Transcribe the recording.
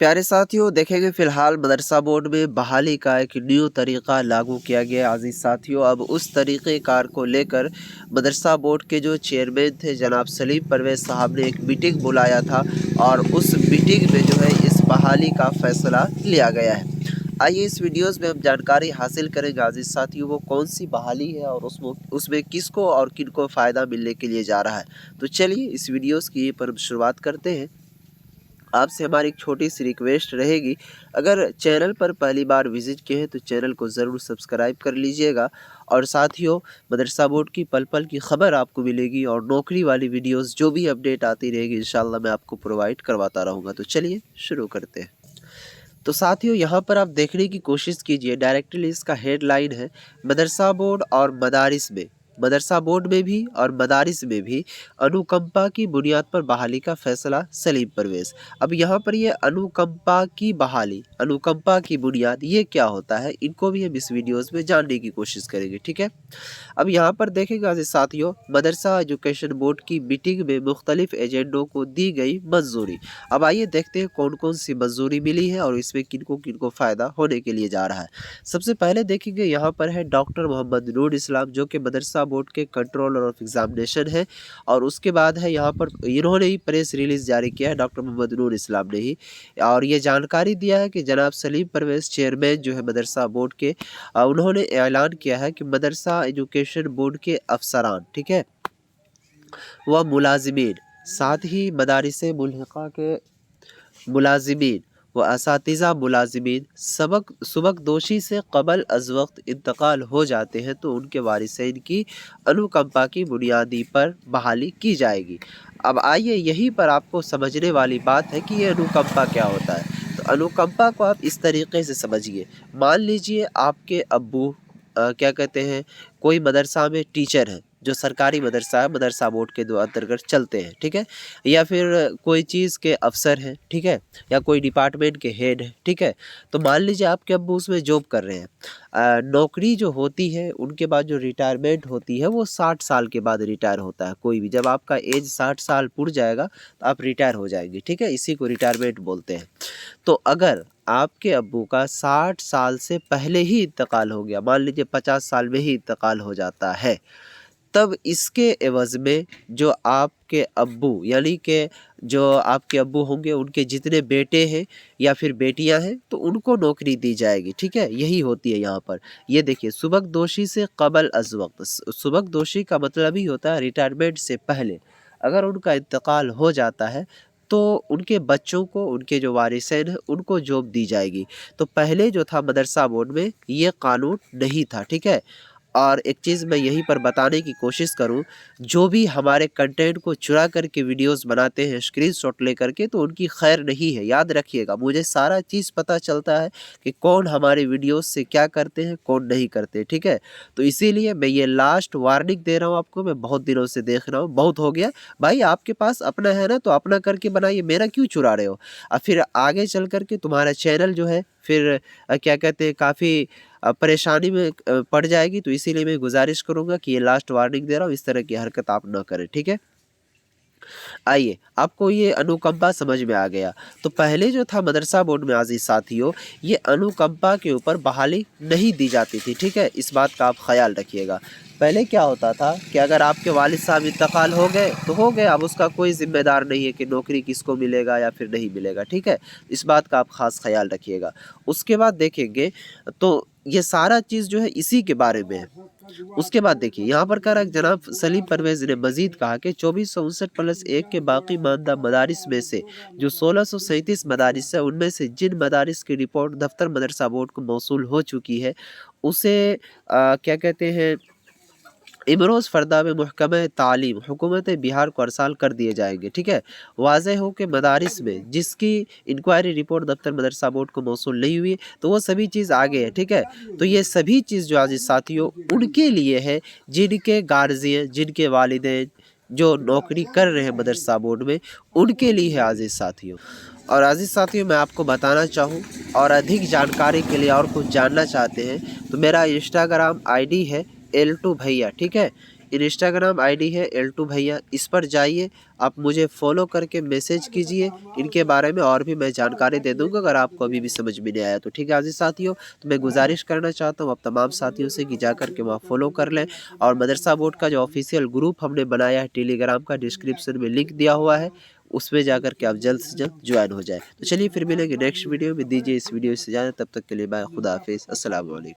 प्यारे साथियों, देखेंगे फ़िलहाल मदरसा बोर्ड में बहाली का एक न्यू तरीक़ा लागू किया गया है। अज़ीज़ साथियों, अब उस तरीक़ेकार को लेकर मदरसा बोर्ड के जो चेयरमैन थे जनाब सलीम परवेज़ साहब ने एक मीटिंग बुलाया था और उस मीटिंग में जो है इस बहाली का फ़ैसला लिया गया है। आइए इस वीडियोज़ में हम जानकारी हासिल करेंगे अज़ीज़ साथियों, वो कौन सी बहाली है और उसमें किसको और किनको फ़ायदा मिलने के लिए जा रहा है। तो चलिए इस वीडियोज़ की पर हम शुरुआत करते हैं। आपसे हमारी एक छोटी सी रिक्वेस्ट रहेगी, अगर चैनल पर पहली बार विज़िट किए हैं तो चैनल को ज़रूर सब्सक्राइब कर लीजिएगा। और साथियों, मदरसा बोर्ड की पल पल की ख़बर आपको मिलेगी और नौकरी वाली वीडियोस जो भी अपडेट आती रहेगी इंशाल्लाह मैं आपको प्रोवाइड करवाता रहूँगा। तो चलिए शुरू करते हैं। तो साथियों, यहाँ पर आप देखने की कोशिश कीजिए, डायरेक्टली इसका हेडलाइन है मदरसा बोर्ड और मदारिस में, मदरसा बोर्ड में भी और मदारिस में भी अनुकंपा की बुनियाद पर बहाली का फैसला सलीम परवेज़। अब यहाँ पर ये अनुकंपा की बहाली, अनुकंपा की बुनियाद ये क्या होता है, इनको भी हम इस वीडियोज़ में जानने की कोशिश करेंगे, ठीक है। अब यहाँ पर देखेगा साथियों, मदरसा एजुकेशन बोर्ड की मीटिंग में मुख्तलिफ एजेंडों को दी गई मंजूरी। अब आइए देखते हैं कौन कौन सी मंजूरी मिली है और इसमें किनको किनको फ़ायदा होने के लिए जा रहा है। सबसे पहले देखेंगे यहाँ पर है डॉक्टर मोहम्मद नूर इस्लाम, जो कि मदरसा बोर्ड के कंट्रोलर ऑफ एग्जामिनेशन है। और उसके बाद है यहाँ पर इन्होंने ही प्रेस रिलीज़ जारी किया है, डॉक्टर मोहम्मद नूर इस्लाम ने ही, और ये जानकारी दिया है कि जनाब सलीम परवेज़ चेयरमैन जो है मदरसा बोर्ड के, उन्होंने ऐलान किया है कि मदरसा एजुकेशन बोर्ड के अफसरान, ठीक है, वह मुलाजिमीन, साथ ही मदारिस मुल्हिका के मुलाजिमीन व असातिज़ा मुलाजिमीन सबकदोशी से क़बल अज़ वक्त इंतकाल हो जाते हैं तो उनके वारिसैन की अनुकंपा की बुनियादी पर बहाली की जाएगी। अब आइए यहीं पर आपको समझने वाली बात है कि ये अनुकंपा क्या होता है। तो अनुकंपा को आप इस तरीके से समझिए, मान लीजिए आपके अब्बू क्या कहते हैं, कोई मदरसा में टीचर है, जो सरकारी मदरसा है, मदरसा बोर्ड के दो अंतर्गत चलते हैं, ठीक है, या फिर कोई चीज़ के अफसर हैं, ठीक है, या कोई डिपार्टमेंट के हेड है, ठीक है। तो मान लीजिए आपके अब्बू उसमें जॉब कर रहे हैं। नौकरी जो होती है उनके बाद जो रिटायरमेंट होती है वो 60 साल के बाद रिटायर होता है। कोई भी जब आपका एज 60 साल पुर जाएगा तो आप रिटायर हो जाएंगे, ठीक है, इसी को रिटायरमेंट बोलते हैं। तो अगर आपके अब्बू का 60 साल से पहले ही इंतकाल हो गया, मान लीजिए 50 साल में ही इंतकाल हो जाता है, तब इसके एवज़ में जो आपके अब्बू यानी कि जो आपके अब्बू होंगे उनके जितने बेटे हैं या फिर बेटियां हैं तो उनको नौकरी दी जाएगी, ठीक है। यही होती है यहाँ पर। ये देखिए, सुबकदोशी से क़बल अज़ वक्त, सुबकदोशी का मतलब ही होता है रिटायरमेंट से पहले। अगर उनका इंतकाल हो जाता है तो उनके बच्चों को, उनके जो वारिसैन हैं उनको जॉब दी जाएगी। तो पहले जो था मदरसा बोर्ड में ये कानून नहीं था, ठीक है। और एक चीज़ मैं यहीं पर बताने की कोशिश करूं, जो भी हमारे कंटेंट को चुरा करके वीडियोस बनाते हैं स्क्रीनशॉट लेकर के, तो उनकी खैर नहीं है, याद रखिएगा। मुझे सारा चीज़ पता चलता है कि कौन हमारे वीडियोस से क्या करते हैं, कौन नहीं करते, ठीक है। तो इसीलिए मैं ये लास्ट वार्निंग दे रहा हूँ आपको। मैं बहुत दिनों से देख रहा हूँ, बहुत हो गया भाई, आपके पास अपना है ना तो अपना करके बनाइए, मेरा क्यों चुरा रहे हो। और फिर आगे चल करके तुम्हारा चैनल जो है फिर क्या कहते हैं, काफ़ी परेशानी में पड़ जाएगी। तो इसीलिए मैं गुजारिश करूँगा कि ये लास्ट वार्निंग दे रहा हूँ, इस तरह की हरकत आप ना करें, ठीक है। आइए, आपको ये अनुकंपा समझ में आ गया। तो पहले जो था मदरसा बोर्ड में अज़ीज़ साथियों, ये अनुकंपा के ऊपर बहाली नहीं दी जाती थी, ठीक है, इस बात का आप ख्याल रखिएगा। पहले क्या होता था कि अगर आपके वालिद साहब इंतकाल हो गए तो हो गए, अब उसका कोई ज़िम्मेदार नहीं है कि नौकरी किसको मिलेगा या फिर नहीं मिलेगा, ठीक है। इस बात का आप ख़ास ख्याल रखिएगा। उसके बाद देखेंगे तो ये सारा चीज़ जो है इसी के बारे में है। उसके बाद देखिए यहाँ पर कह रहा है जनाब सलीम परवेज़ ने मजीद कहा कि 2459+1 के बाकी मानदा मदारिस में से जो 1637 मदारिस है, उनमें से जिन मदारिस की रिपोर्ट दफ्तर मदरसा बोर्ड को मौसूल हो चुकी है उसे क्या कहते हैं, इमरोज़ फ़रदा में महकमा तालीम हुकूमत बिहार को अरसाल कर दिए जाएंगे, ठीक है। वाज़ेह हो कि मदारिस में जिसकी इंक्वायरी रिपोर्ट दफ्तर मदरसा बोर्ड को मौसूल नहीं हुई तो वो सभी चीज़ आगे है, ठीक है। तो ये सभी चीज़ जो अज़ीज़ साथियों उनके लिए है जिनके गार्जियन, जिनके वालिदैन जो नौकरी कर रहे हैं मदरसा बोर्ड में, उनके लिए है अज़ीज़ साथियों। और अज़ीज़ साथियों, मैं आपको बताना चाहूँ और अधिक जानकारी के लिए और कुछ जानना चाहते हैं तो मेरा इंस्टाग्राम ID है L2 भैया, ठीक है। انسٹاگرام آئی ڈی ہے L2 بھیا، اس پر جائیے، آپ مجھے فالو کر کے میسیج کیجئے، ان کے بارے میں اور بھی میں جانکاری دے دوں گا اگر آپ کو ابھی بھی سمجھ میں نہیں آیا تو ٹھیک ہے عزیز ساتھیوں۔ تو میں گزارش کرنا چاہتا ہوں اب تمام ساتھیوں سے کہ جا کر کے وہاں فالو کر لیں، اور مدرسہ بورڈ کا جو آفیشیل گروپ ہم نے بنایا ہے ٹیلی گرام کا، ڈسکرپشن میں لنک دیا ہوا ہے، اس میں جا کر کے آپ جلد سے جلد جوائن ہو جائیں۔ تو چلیے پھر ملیں گے نیکسٹ ویڈیو میں، دیجیے اس ویڈیو سے جانے، تب تک کے لیے بائے، خدا حافظ، السلام علیکم۔